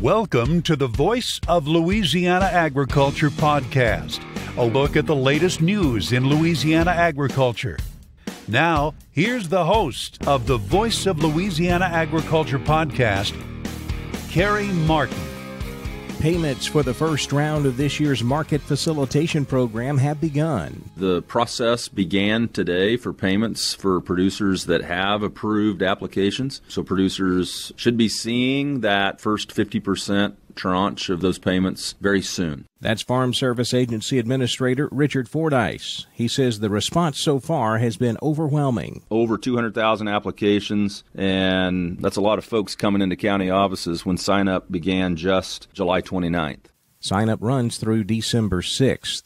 Welcome to the Voice of Louisiana Agriculture podcast, a look at the latest news in Louisiana agriculture. Now, here's the host of the Voice of Louisiana Agriculture podcast, Carrie Martin. Payments for the first round of this year's market facilitation program have begun. The process began today for payments for producers that have approved applications. So producers should be seeing that first 50% tranche of those payments very soon. That's Farm Service Agency Administrator Richard Fordyce. He says the response so far has been overwhelming. Over 200,000 applications, and that's a lot of folks coming into county offices when sign-up began just July 29th. Sign-up runs through December 6th.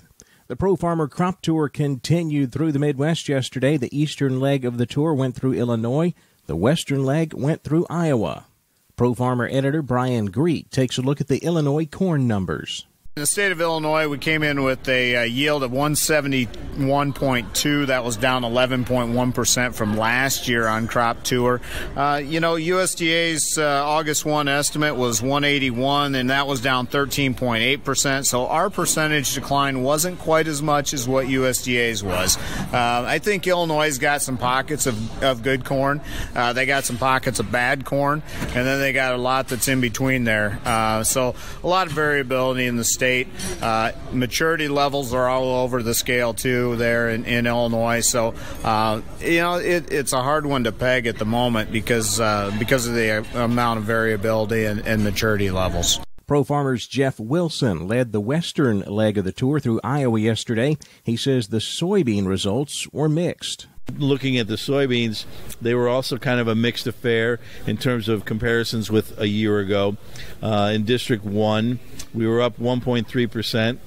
The Pro Farmer Crop Tour continued through the Midwest yesterday. The eastern leg of the tour went through Illinois. The western leg went through Iowa. Pro Farmer editor Brian Greet takes a look at the Illinois corn numbers. In the state of Illinois, we came in with a yield of 171.2. That was down 11.1% from last year on crop tour. USDA's August 1 estimate was 181, and that was down 13.8%. So our percentage decline wasn't quite as much as what USDA's was. I think Illinois got some pockets of good corn. They got some pockets of bad corn, and then they got a lot that's in between there. So a lot of variability in the state. Maturity levels are all over the scale too there in Illinois, so it's a hard one to peg at the moment because of the amount of variability and maturity levels. Pro Farmer's Jeff Wilson led the western leg of the tour through Iowa yesterday. He says the soybean results were mixed. Looking at the soybeans, they were also kind of a mixed affair in terms of comparisons with a year ago. In District 1, we were up 1.3%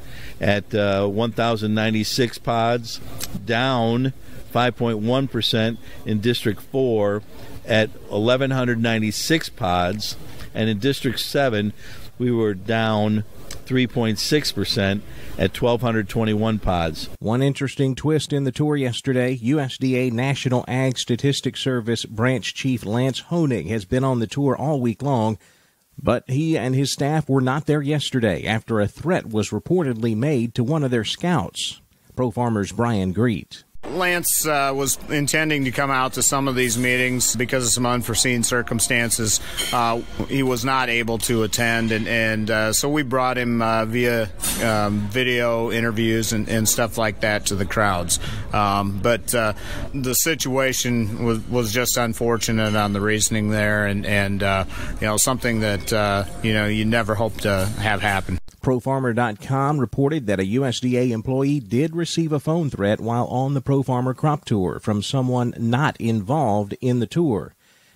at 1,096 pods, down 5.1% in District 4 at 1,196 pods, and in District 7, we were down 3.6% at 1,221 pods. One interesting twist in the tour yesterday, USDA National Ag Statistics Service Branch Chief Lance Honig has been on the tour all week long, but he and his staff were not there yesterday after a threat was reportedly made to one of their scouts. Pro Farmer's Brian Greet. Lance was intending to come out to some of these meetings because of some unforeseen circumstances. He was not able to attend, and so we brought him via video interviews and stuff like that to the crowds. But the situation was just unfortunate on the reasoning there, and something that you never hope to have happen. ProFarmer.com reported that a USDA employee did receive a phone threat while on the Pro Farmer Crop Tour from someone not involved in the tour.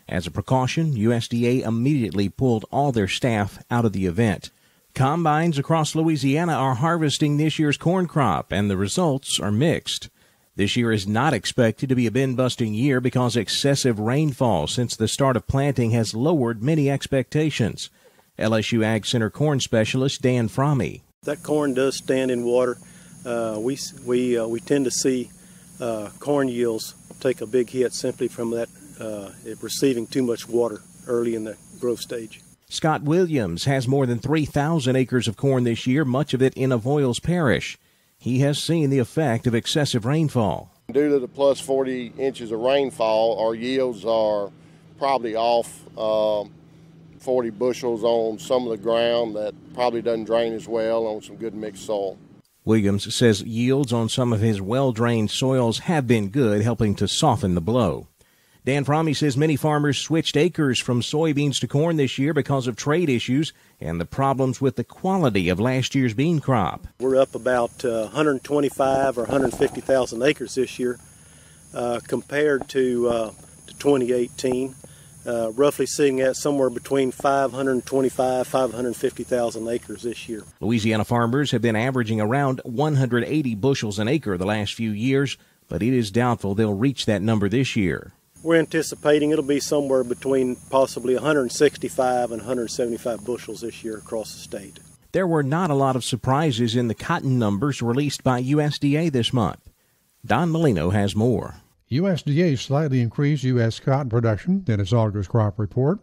As a precaution, USDA immediately pulled all their staff out of the event. Combines across Louisiana are harvesting this year's corn crop, and the results are mixed. This year is not expected to be a bin-busting year because excessive rainfall since the start of planting has lowered many expectations. LSU Ag Center corn specialist Dan Fromme. That corn does stand in water. We tend to see corn yields take a big hit simply from that it receiving too much water early in the growth stage. Scott Williams has more than 3,000 acres of corn this year, much of it in Avoyles Parish. He has seen the effect of excessive rainfall. Due to the plus 40 inches of rainfall, our yields are probably off 40 bushels on some of the ground that probably doesn't drain as well on some good mixed soil. Williams says yields on some of his well-drained soils have been good, helping to soften the blow. Dan Fromme says many farmers switched acres from soybeans to corn this year because of trade issues and the problems with the quality of last year's bean crop. We're up about 125 or 150,000 acres this year compared to 2018. Roughly sitting at somewhere between 525, 550,000 acres this year. Louisiana farmers have been averaging around 180 bushels an acre the last few years, but it is doubtful they'll reach that number this year. We're anticipating it'll be somewhere between possibly 165 and 175 bushels this year across the state. There were not a lot of surprises in the cotton numbers released by USDA this month. Don Molino has more. USDA slightly increased U.S. cotton production in its August crop report.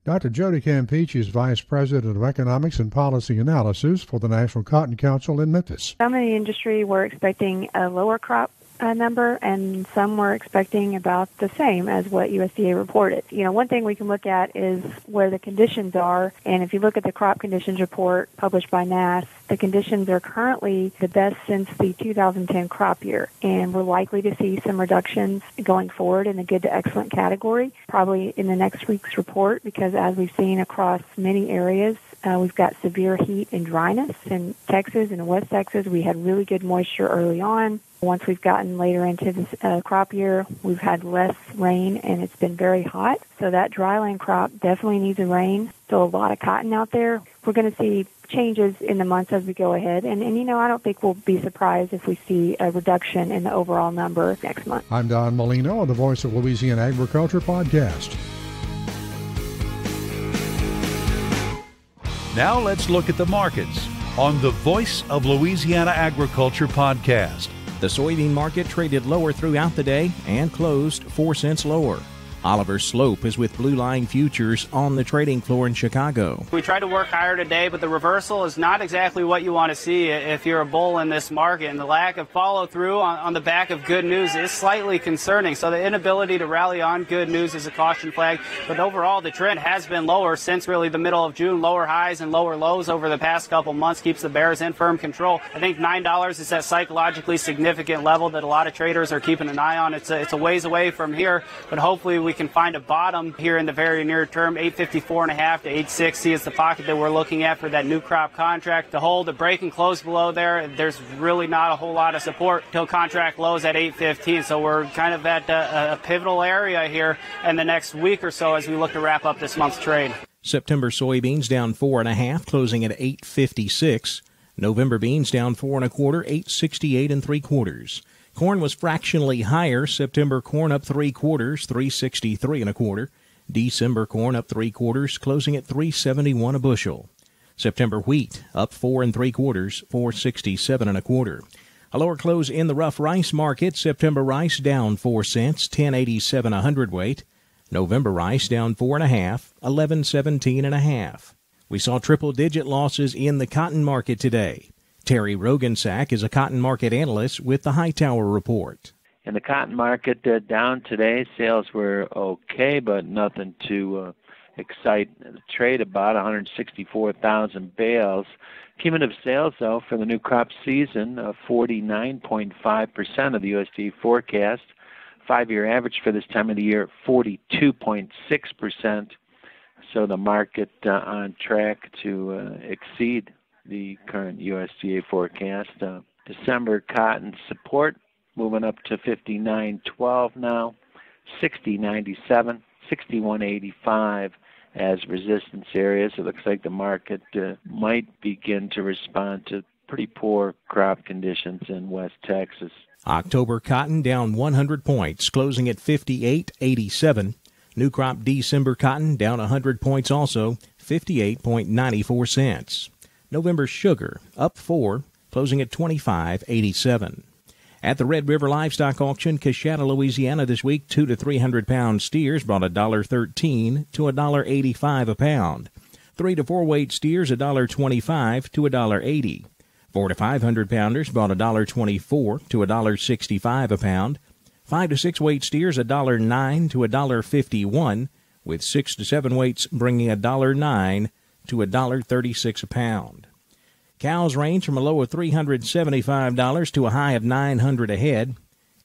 Dr. Jody Campeach is Vice President of Economics and Policy Analysis for the National Cotton Council in Memphis. Some in the industry were expecting a lower crop number, and some were expecting about the same as what USDA reported. One thing we can look at is where the conditions are, and if you look at the crop conditions report published by NASS, the conditions are currently the best since the 2010 crop year, and we're likely to see some reductions going forward in the good to excellent category, probably in the next week's report, because as we've seen across many areas, we've got severe heat and dryness in Texas and in West Texas. We had really good moisture early on. Once we've gotten later into this crop year, we've had less rain, and it's been very hot. So that dryland crop definitely needs a rain. Still a lot of cotton out there. We're going to see changes in the months as we go ahead. And I don't think we'll be surprised if we see a reduction in the overall number next month. I'm Don Molino on the Voice of Louisiana Agriculture podcast. Now let's look at the markets on the Voice of Louisiana Agriculture podcast. The soybean market traded lower throughout the day and closed 4 cents lower. Oliver Slope is with Blue Line Futures on the trading floor in Chicago. We tried to work higher today, but the reversal is not exactly what you want to see if you're a bull in this market. And the lack of follow-through on the back of good news is slightly concerning. So the inability to rally on good news is a caution flag. But overall, the trend has been lower since really the middle of June. Lower highs and lower lows over the past couple months keeps the bears in firm control. I think $9 is that psychologically significant level that a lot of traders are keeping an eye on. It's a ways away from here, but hopefully we can find a bottom here in the very near term. 854.5 to 860 is the pocket that we're looking at for that new crop contract to hold. The break and close below there, there's really not a whole lot of support till contract lows at 815. So we're kind of at a pivotal area here in the next week or so as we look to wrap up this month's trade. September soybeans down 4.5, closing at 856. November beans down 4 1/4, 868 3/4. Corn was fractionally higher. September corn up 3/4, 363 1/4. December corn up 3/4, closing at 371 a bushel. September wheat up 4 3/4, 467 1/4. A lower close in the rough rice market. September rice down 4 cents, 1087 a hundredweight. November rice down 4 1/2, 1117 1/2. We saw triple-digit losses in the cotton market today. Terry Rogensack is a cotton market analyst with the Hightower Report. In the cotton market, down today, sales were okay, but nothing to excite the trade about, 164,000 bales. Cumulative sales, though, for the new crop season, 49.5% of the USDA forecast. 5-year average for this time of the year, 42.6%. So the market on track to exceed the current USDA forecast. December cotton support moving up to 59.12 now, 60.97, 61.85 as resistance areas. It looks like the market might begin to respond to pretty poor crop conditions in West Texas. October cotton down 100 points, closing at 58.87. New crop December cotton down 100 points also, 58.94 cents. November sugar up 4, closing at 25.87. At the Red River Livestock Auction, Coshada, Louisiana this week, 2 to 300 pound steers brought $1.13 to $1.85 a pound. 3 to 4 weight steers $1.25 to $1.80. 4 to 500 pounders brought $1.24 to $1.65 a pound. 5 to 6 weight steers $1.09 to $1.51, with 6 to 7 weights bringing $1.09 to $1.36 a pound. Cows range from a low of $375 to a high of $900 a head.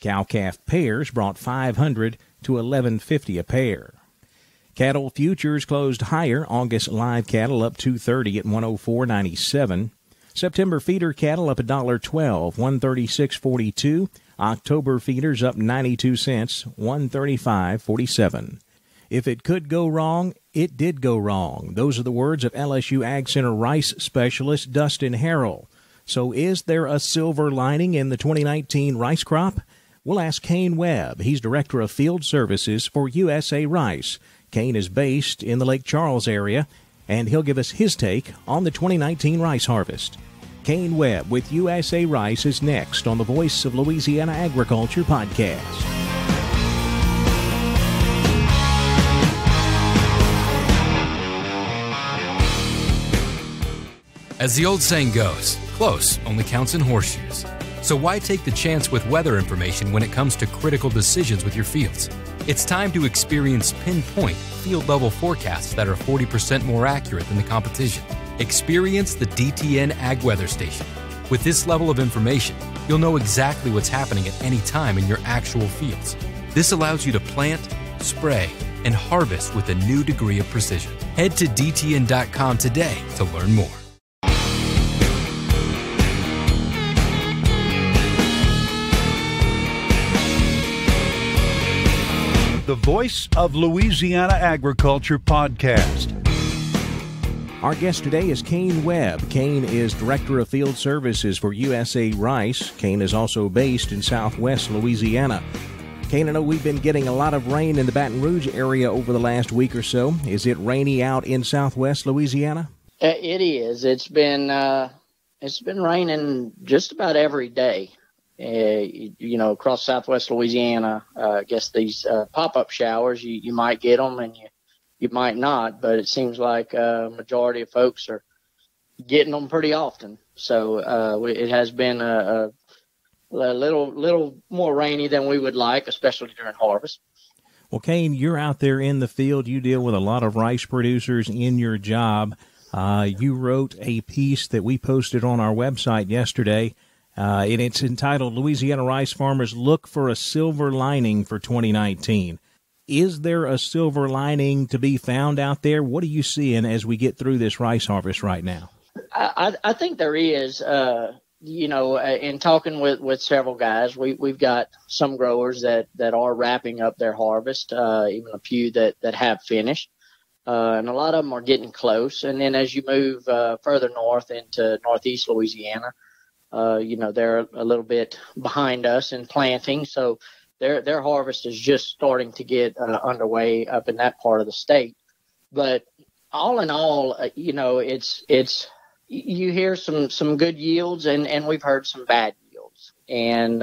Cow-calf pairs brought $500 to $1150 a pair. Cattle futures closed higher. August live cattle up $230 at $104.97. September feeder cattle up $1.12, $136.42. October feeders up 92 cents, $135.47. If it could go wrong, it did go wrong. Those are the words of LSU Ag Center rice specialist Dustin Harrell. So is there a silver lining in the 2019 rice crop? We'll ask Kane Webb. He's Director of Field Services for USA Rice. Kane is based in the Lake Charles area, and he'll give us his take on the 2019 rice harvest. Kane Webb with USA Rice is next on the Voice of Louisiana Agriculture podcast. As the old saying goes, close only counts in horseshoes. So why take the chance with weather information when it comes to critical decisions with your fields? It's time to experience pinpoint, field-level forecasts that are 40% more accurate than the competition. Experience the DTN Ag Weather Station. With this level of information, you'll know exactly what's happening at any time in your actual fields. This allows you to plant, spray, and harvest with a new degree of precision. Head to DTN.com today to learn more. The Voice of Louisiana Agriculture podcast. Our guest today is Kane Webb. Kane is Director of Field Services for USA Rice. Kane is also based in southwest Louisiana. Kane, I know we've been getting a lot of rain in the Baton Rouge area over the last week or so. Is it rainy out in southwest Louisiana? It is. It's been raining just about every day. Across southwest Louisiana. I guess these pop-up showers, you might get them and you might not, but it seems like a majority of folks are getting them pretty often. So it has been a little more rainy than we would like, especially during harvest. Well, Kane, you're out there in the field. You deal with a lot of rice producers in your job. You wrote a piece that we posted on our website yesterday. And it's entitled, Louisiana Rice Farmers Look for a Silver Lining for 2019. Is there a silver lining to be found out there? What are you seeing as we get through this rice harvest right now? I think there is. In talking with several guys, we've got some growers that are wrapping up their harvest, even a few that have finished. And a lot of them are getting close. And then as you move further north into northeast Louisiana, they're a little bit behind us in planting, so their harvest is just starting to get underway up in that part of the state. But all in all, it's you hear some good yields and we've heard some bad yields. And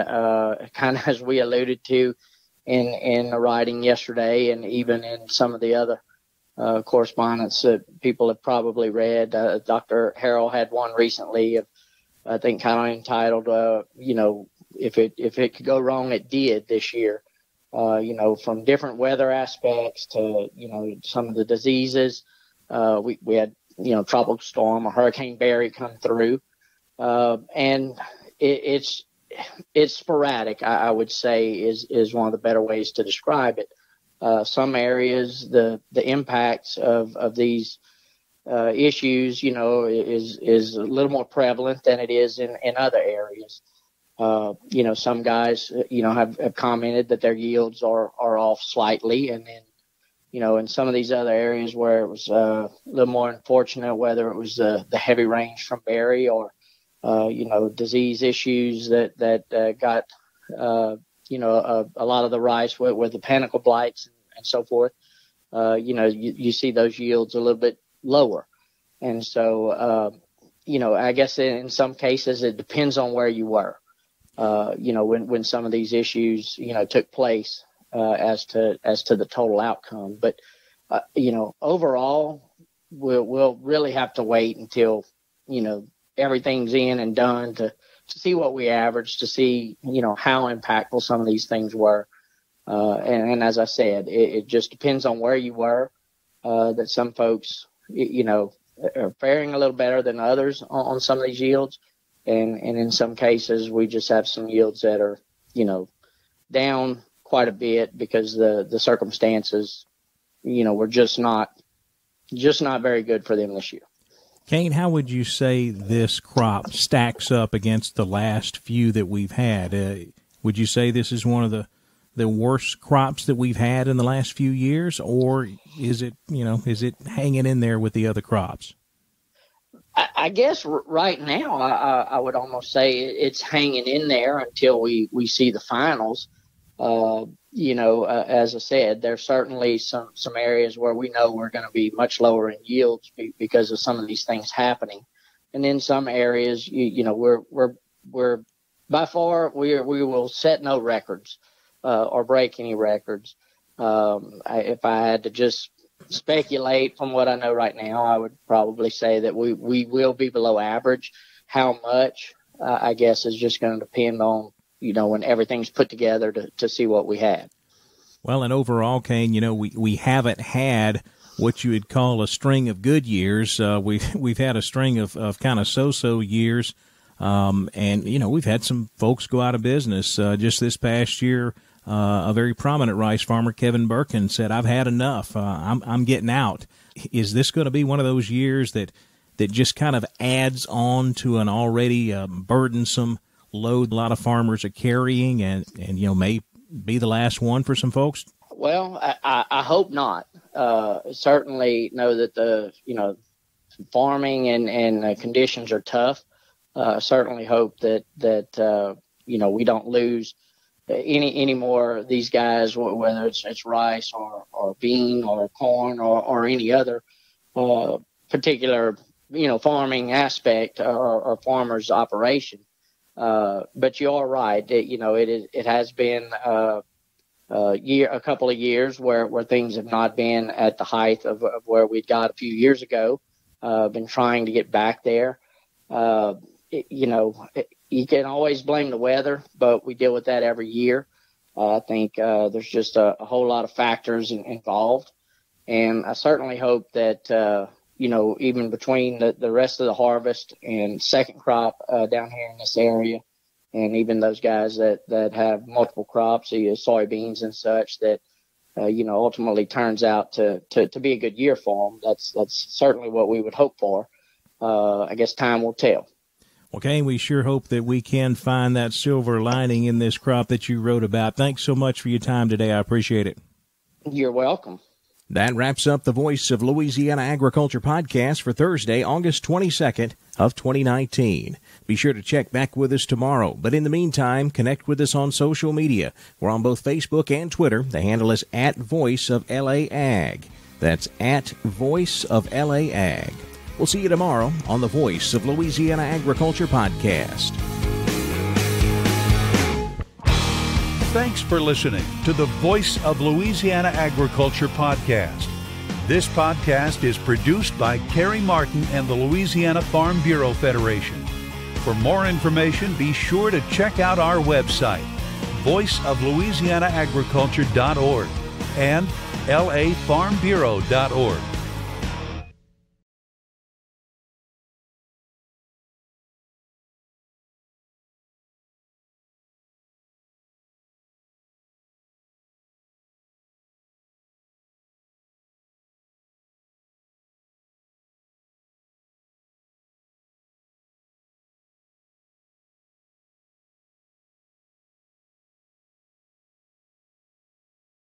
kind of as we alluded to in the writing yesterday, and even in some of the other correspondence that people have probably read, Dr. Harrell had one recently of, I think, kind of entitled, if it could go wrong, it did this year. From different weather aspects to, some of the diseases. We had, tropical storm or Hurricane Barry come through. And it's sporadic, I would say, is one of the better ways to describe it. Some areas, the impacts of these issues, is a little more prevalent than it is in other areas. Some guys, have commented that their yields are off slightly. And then, in some of these other areas where it was a little more unfortunate, whether it was the heavy rains from Barry or, disease issues that got, a lot of the rice with the panicle blights and so forth, you see those yields a little bit lower. And so, I guess in some cases it depends on where you were, when some of these issues, took place, as to the total outcome. But, overall, we'll really have to wait until, everything's in and done to see what we average, to see, how impactful some of these things were. And as I said, it just depends on where you were, that some folks, are faring a little better than others on some of these yields. And in some cases, we just have some yields that are, down quite a bit because the circumstances, were just not very good for them this year. Kane, how would you say this crop stacks up against the last few that we've had? Would you say this is one of the worst crops that we've had in the last few years, or is it hanging in there with the other crops? I guess right now, I would almost say it's hanging in there until we see the finals. As I said, there's certainly some areas where we know we're going to be much lower in yields because of some of these things happening. And in some areas, we're by far, we will set no records, or break any records. If I had to just speculate from what I know right now, I would probably say that we will be below average. How much, I guess, is just going to depend on, when everything's put together to see what we have. Well, and overall, Kane, we haven't had what you would call a string of good years. We've had a string of kind of so-so years. And we've had some folks go out of business. Just this past year, a very prominent rice farmer, Kevin Birkin, said, "I've had enough. I'm getting out." Is this going to be one of those years that just kind of adds on to an already burdensome load a lot of farmers are carrying, and may be the last one for some folks? Well, I hope not. Certainly know that the farming and conditions are tough. Certainly hope that we don't lose any more of these guys, whether it's rice or bean or corn or any other particular farming aspect or farmer's operation. But you are right. It has been a couple of years where things have not been at the height of where we got a few years ago. Been trying to get back there. You can always blame the weather, but we deal with that every year. I think there's just a whole lot of factors involved. And I certainly hope that, even between the rest of the harvest and second crop down here in this area, and even those guys that have multiple crops, soybeans and such, that, ultimately turns out to be a good year for them. That's certainly what we would hope for. I guess time will tell. Well, Kane, we sure hope that we can find that silver lining in this crop that you wrote about. Thanks so much for your time today. I appreciate it. You're welcome. That wraps up the Voice of Louisiana Agriculture podcast for Thursday, August 22nd of 2019. Be sure to check back with us tomorrow. But in the meantime, connect with us on social media. We're on both Facebook and Twitter. The handle is @VoiceOfLAAg. That's @VoiceOfLAAg. We'll see you tomorrow on the Voice of Louisiana Agriculture podcast. Thanks for listening to the Voice of Louisiana Agriculture podcast. This podcast is produced by Carrie Martin and the Louisiana Farm Bureau Federation. For more information, be sure to check out our website, voiceoflouisianaagriculture.org and lafarmbureau.org.